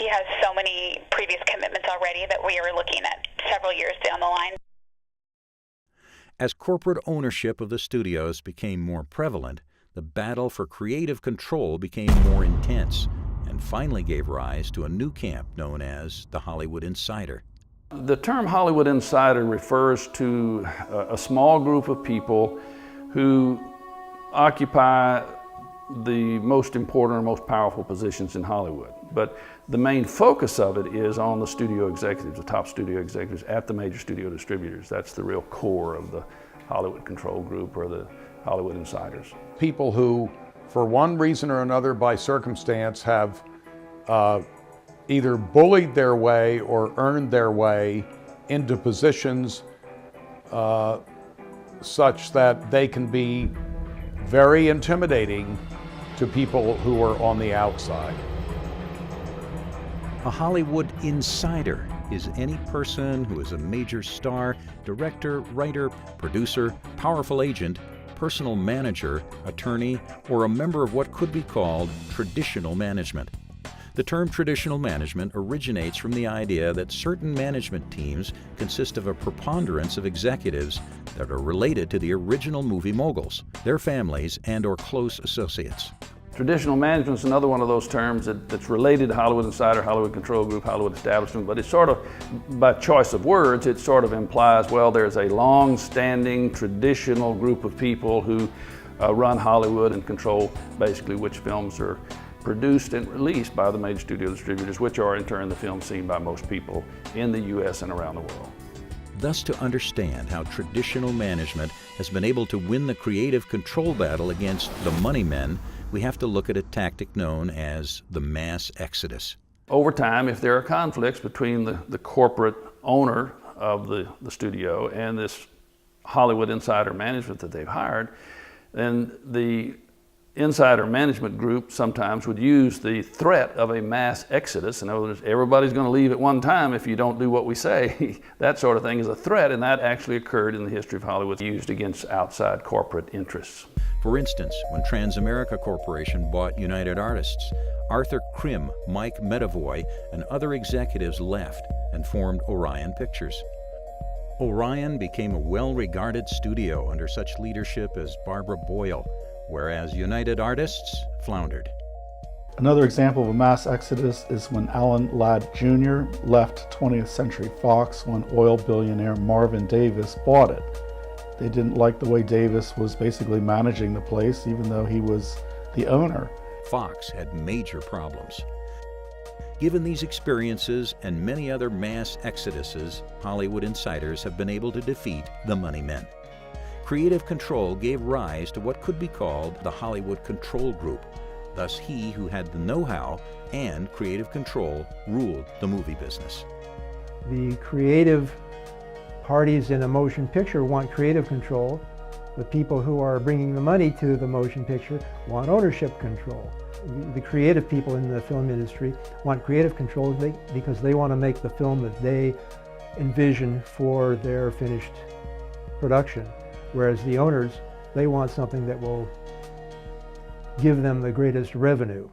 he has so many previous commitments already that we are looking at several years down the line. As corporate ownership of the studios became more prevalent, the battle for creative control became more intense and finally gave rise to a new camp known as the Hollywood Insider. The term Hollywood Insider refers to a small group of people who occupy the most important or most powerful positions in Hollywood. But the main focus of it is on the studio executives, the top studio executives at the major studio distributors. That's the real core of the Hollywood Control Group or the Hollywood Insiders. People who, for one reason or another by circumstance, have either bullied their way or earned their way into positions such that they can be very intimidating to people who are on the outside. A Hollywood insider is any person who is a major star, director, writer, producer, powerful agent, personal manager, attorney, or a member of what could be called traditional management. The term traditional management originates from the idea that certain management teams consist of a preponderance of executives that are related to the original movie moguls, their families, and/or close associates. Traditional management is another one of those terms that's related to Hollywood Insider, Hollywood Control Group, Hollywood Establishment, but it's sort of, by choice of words, it sort of implies, well, there's a long-standing traditional group of people who run Hollywood and control basically which films are produced and released by the major studio distributors, which are in turn the films seen by most people in the U.S. and around the world. Thus, to understand how traditional management has been able to win the creative control battle against the money men, we have to look at a tactic known as the mass exodus. Over time, if there are conflicts between the corporate owner of the studio and this Hollywood insider management that they've hired, then the insider management group sometimes would use the threat of a mass exodus. In other words, everybody's going to leave at one time if you don't do what we say. That sort of thing is a threat, and that actually occurred in the history of Hollywood, used against outside corporate interests. For instance, when Transamerica Corporation bought United Artists, Arthur Krim, Mike Medavoy, and other executives left and formed Orion Pictures. Orion became a well-regarded studio under such leadership as Barbara Boyle, whereas United Artists floundered. Another example of a mass exodus is when Alan Ladd Jr. left 20th Century Fox when oil billionaire Marvin Davis bought it. They didn't like the way Davis was basically managing the place, even though he was the owner. Fox had major problems. Given these experiences and many other mass exoduses, Hollywood insiders have been able to defeat the money men. Creative control gave rise to what could be called the Hollywood Control Group. Thus, he who had the know-how and creative control ruled the movie business. The creative parties in a motion picture want creative control. The people who are bringing the money to the motion picture want ownership control. The creative people in the film industry want creative control because they want to make the film that they envision for their finished production. Whereas the owners, they want something that will give them the greatest revenue.